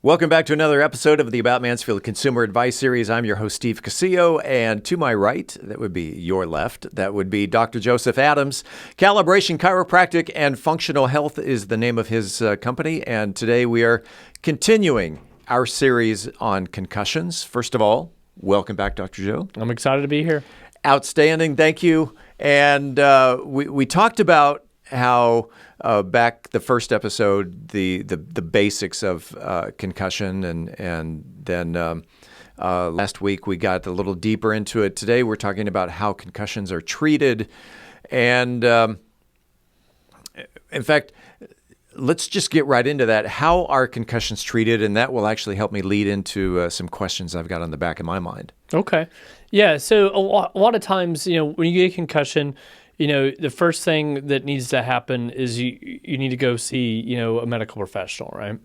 Welcome back to another episode of the About Mansfield Consumer Advice Series. I'm your host, Steve Casillo, and to my right, that would be your left, that would be Dr. Joseph Adams. Calibration Chiropractic and Functional Health is the name of his company, and today we are continuing our series on concussions. First of all, welcome back, Dr. Joe. I'm excited to be here. Outstanding, thank you. And we talked about how back the first episode, the basics of concussion, and then last week we got a little deeper into it. Today we're talking about how concussions are treated, and in fact, let's just get right into that. How are concussions treated? And that will actually help me lead into some questions I've got on the back of my mind. Okay. Yeah. So a lot of times, when you get a concussion, the first thing that needs to happen is you need to go see, a medical professional, right?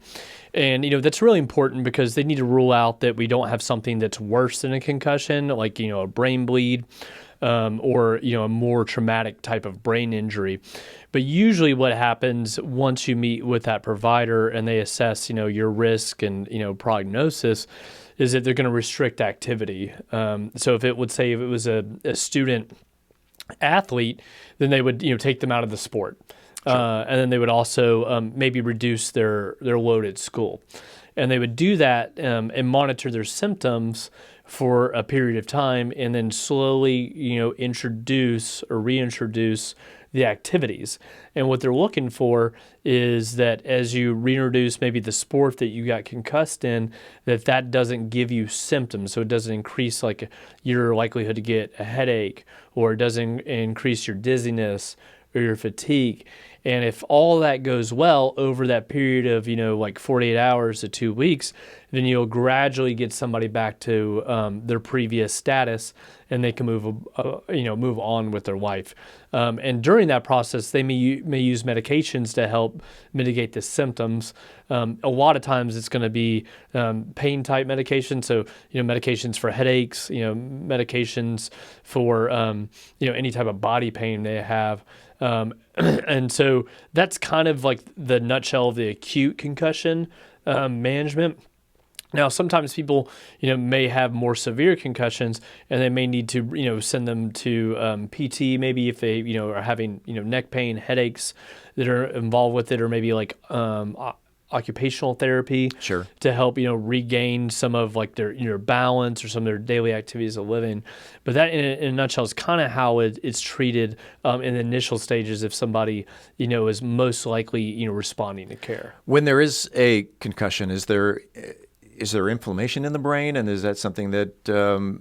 And, that's really important because they need to rule out that we don't have something that's worse than a concussion, like, a brain bleed, or, a more traumatic type of brain injury. But usually what happens once you meet with that provider and they assess, your risk and, prognosis, is that they're going to restrict activity. So if it was a student athlete, then they would take them out of the sport. Sure. And then they would also maybe reduce their load at school. And they would do that and monitor their symptoms for a period of time, and then slowly introduce or reintroduce the activities. And what they're looking for is that as you reintroduce maybe the sport that you got concussed in, that doesn't give you symptoms. So it doesn't increase like your likelihood to get a headache, or it doesn't increase your dizziness or your fatigue. And if all that goes well over that period of, like 48 hours to 2 weeks, then you'll gradually get somebody back to their previous status, and they can move on with their life. And during that process, they may use medications to help mitigate the symptoms. A lot of times it's going to be pain type medications. So, medications for headaches, medications for, any type of body pain they have. And so that's kind of like the nutshell of the acute concussion management. Now, sometimes people, may have more severe concussions, and they may need to, send them to PT, maybe if they, are having, neck pain, headaches that are involved with it, or maybe like occupational therapy. Sure. To help, regain some of like their balance or some of their daily activities of living. But that in a nutshell is kind of how it's treated in the initial stages if somebody, is most likely, responding to care. When there is a concussion, is there inflammation in the brain? And is that something that,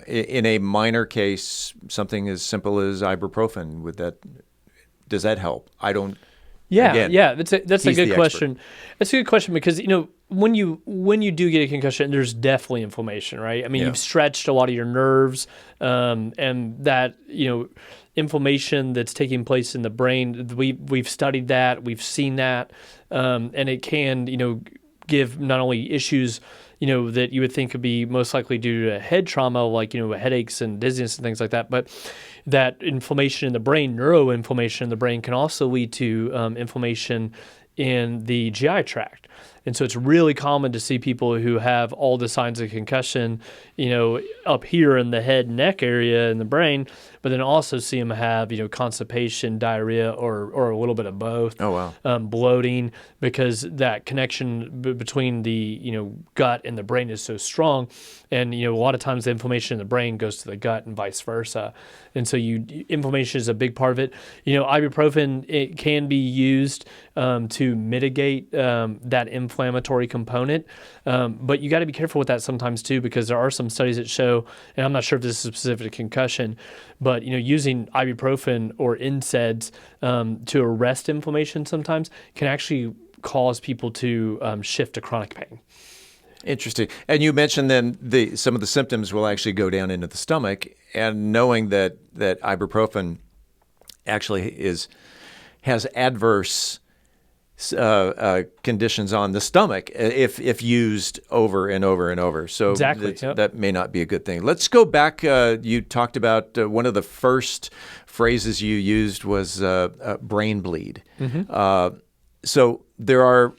in a minor case, something as simple as ibuprofen, does that help? I don't. Yeah, again, yeah, that's a good question. Expert. That's a good question because when you do get a concussion, there's definitely inflammation, right? I mean, You've stretched a lot of your nerves, and that inflammation that's taking place in the brain. We've studied that, we've seen that, and it can give not only issues that you would think would be most likely due to head trauma, like, headaches and dizziness and things like that. But that inflammation in the brain, neuroinflammation in the brain, can also lead to inflammation in the GI tract. And so it's really common to see people who have all the signs of concussion, up here in the head, neck area in the brain, but then also see them have, constipation, diarrhea, or a little bit of both. Oh, wow. Bloating, because that connection between the, gut and the brain is so strong. And, a lot of times the inflammation in the brain goes to the gut and vice versa. And so inflammation is a big part of it. Ibuprofen, it can be used to mitigate that inflammatory component. But you got to be careful with that sometimes too, because there are some studies that show, and I'm not sure if this is specific to concussion, but using ibuprofen or NSAIDs to arrest inflammation sometimes can actually cause people to shift to chronic pain. Interesting. And you mentioned then some of the symptoms will actually go down into the stomach, and knowing that ibuprofen actually has adverse conditions on the stomach if used over and over and over. So exactly. That may not be a good thing. Let's go back. You talked about one of the first phrases you used was brain bleed. Mm-hmm. So there are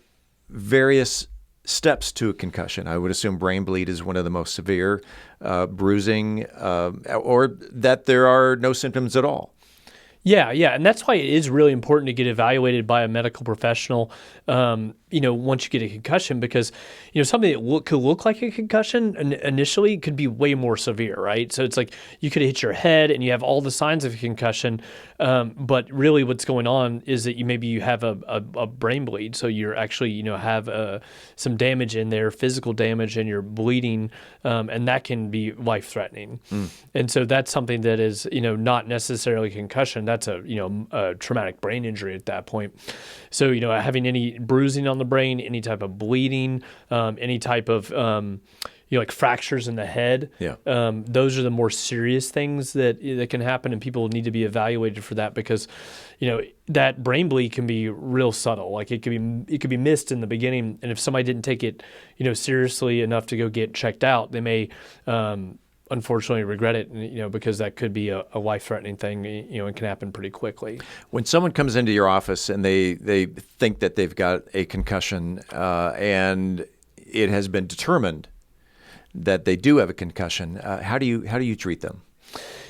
various steps to a concussion? I would assume brain bleed is one of the most severe, bruising, or that there are no symptoms at all. Yeah, and that's why it is really important to get evaluated by a medical professional. Once you get a concussion, because something that could look like a concussion initially could be way more severe, right? So it's like you could hit your head and you have all the signs of a concussion, but really what's going on is that you have a brain bleed. So you're actually have some damage in there, physical damage, and you're bleeding, and that can be life threatening. And so that's something that is not necessarily concussion. That's a traumatic brain injury at that point. So having any bruising on the brain, any type of bleeding, any type of like fractures in the head. Yeah. Those are the more serious things that can happen, and people need to be evaluated for that, because that brain bleed can be real subtle. Like it could be missed in the beginning, and if somebody didn't take it seriously enough to go get checked out, they may unfortunately regret it, because that could be a life-threatening thing, and can happen pretty quickly. When someone comes into your office and they think that they've got a concussion, and it has been determined that they do have a concussion, how do you treat them?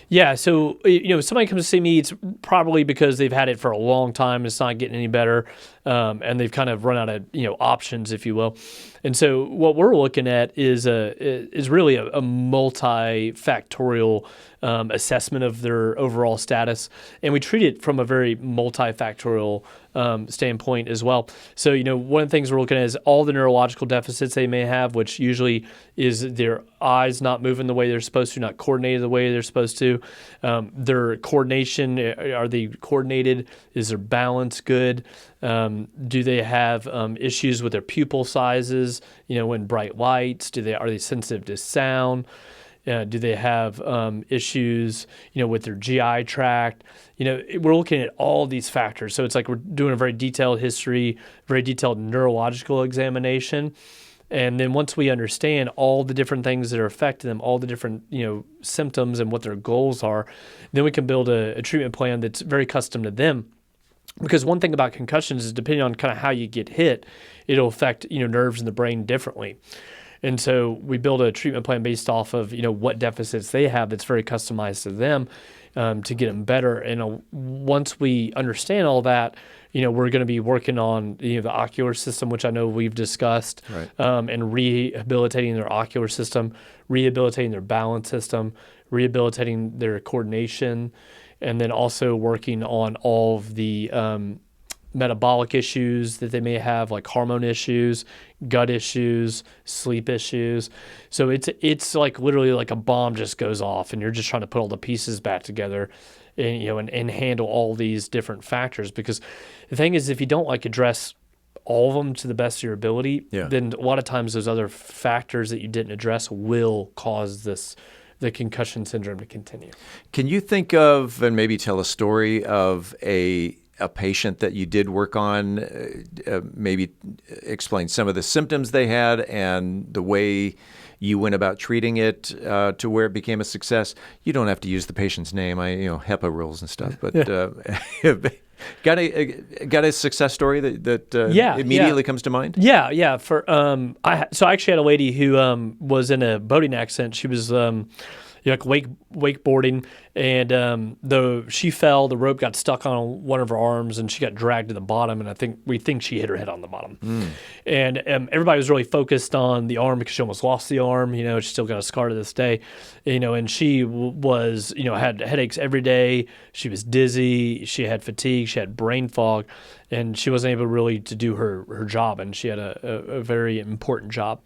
Yeah, so if somebody comes to see me, it's probably because they've had it for a long time. It's not getting any better, and they've kind of run out of options, if you will. And so what we're looking at is really a multifactorial assessment of their overall status, and we treat it from a very multifactorial standpoint as well. So one of the things we're looking at is all the neurological deficits they may have, which usually is their eyes not moving the way they're supposed to, not coordinated the way they're supposed to. Their coordination, are they coordinated? Is their balance good? Do they have issues with their pupil sizes? In bright lights, are they sensitive to sound? Do they have issues, with their GI tract? We're looking at all these factors. So it's like we're doing a very detailed history, very detailed neurological examination. And then once we understand all the different things that are affecting them, all the different, symptoms and what their goals are, then we can build a treatment plan that's very custom to them. Because one thing about concussions is, depending on kind of how you get hit, it'll affect, nerves in the brain differently. And so we build a treatment plan based off of, what deficits they have that's very customized to them, to get them better. And once we understand all that, we're going to be working on the ocular system, which I know we've discussed, right. And rehabilitating their ocular system, rehabilitating their balance system, rehabilitating their coordination, and then also working on all of the metabolic issues that they may have, like hormone issues, gut issues, sleep issues. So it's like literally like a bomb just goes off, and you're just trying to put all the pieces back together, and and handle all these different factors. Because the thing is, if you don't address all of them to the best of your ability, then a lot of times those other factors that you didn't address will cause the concussion syndrome to continue. Can you think of, and maybe tell a story of a patient that you did work on, maybe explain some of the symptoms they had and the way you went about treating it to where it became a success? You don't have to use the patient's name, HEPA rules and stuff, but got a success story that immediately comes to mind? Yeah. So I actually had a lady who was in a boating accident. She was wakeboarding, and she fell. The rope got stuck on one of her arms, and she got dragged to the bottom. And we think she hit her head on the bottom. And everybody was really focused on the arm because she almost lost the arm. She still got a scar to this day. And she was had headaches every day. She was dizzy. She had fatigue. She had brain fog, and she wasn't able really to do her job. And she had a very important job.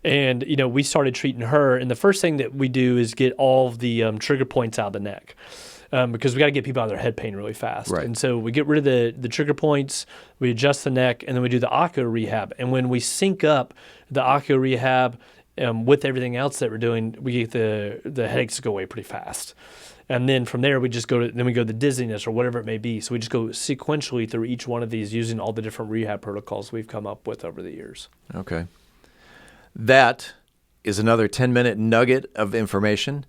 And, we started treating her. And the first thing that we do is get all of the trigger points out of the neck, because we got to get people out of their head pain really fast. Right. And so we get rid of the trigger points, we adjust the neck, and then we do the ocular rehab. And when we sync up the ocular rehab with everything else that we're doing, we get the headaches to go away pretty fast. And then from there, we go to the dizziness or whatever it may be. So we just go sequentially through each one of these using all the different rehab protocols we've come up with over the years. Okay. That is another 10-minute nugget of information.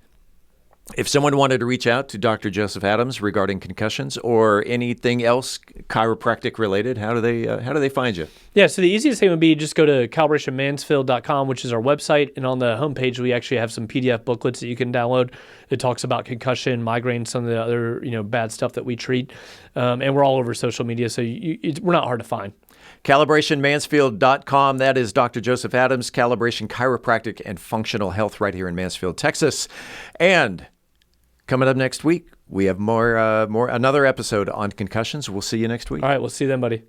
If someone wanted to reach out to Dr. Joseph Adams regarding concussions or anything else chiropractic related, how do they find you? Yeah, so the easiest thing would be just go to calibrationmansfield.com, which is our website, and on the homepage we actually have some PDF booklets that you can download. It talks about concussion, migraine, some of the other bad stuff that we treat, and we're all over social media, so we're not hard to find. CalibrationMansfield.com. That is Dr. Joseph Adams, Calibration Chiropractic and Functional Health right here in Mansfield, Texas. And coming up next week, we have another episode on concussions. We'll see you next week. All right, we'll see you then, buddy.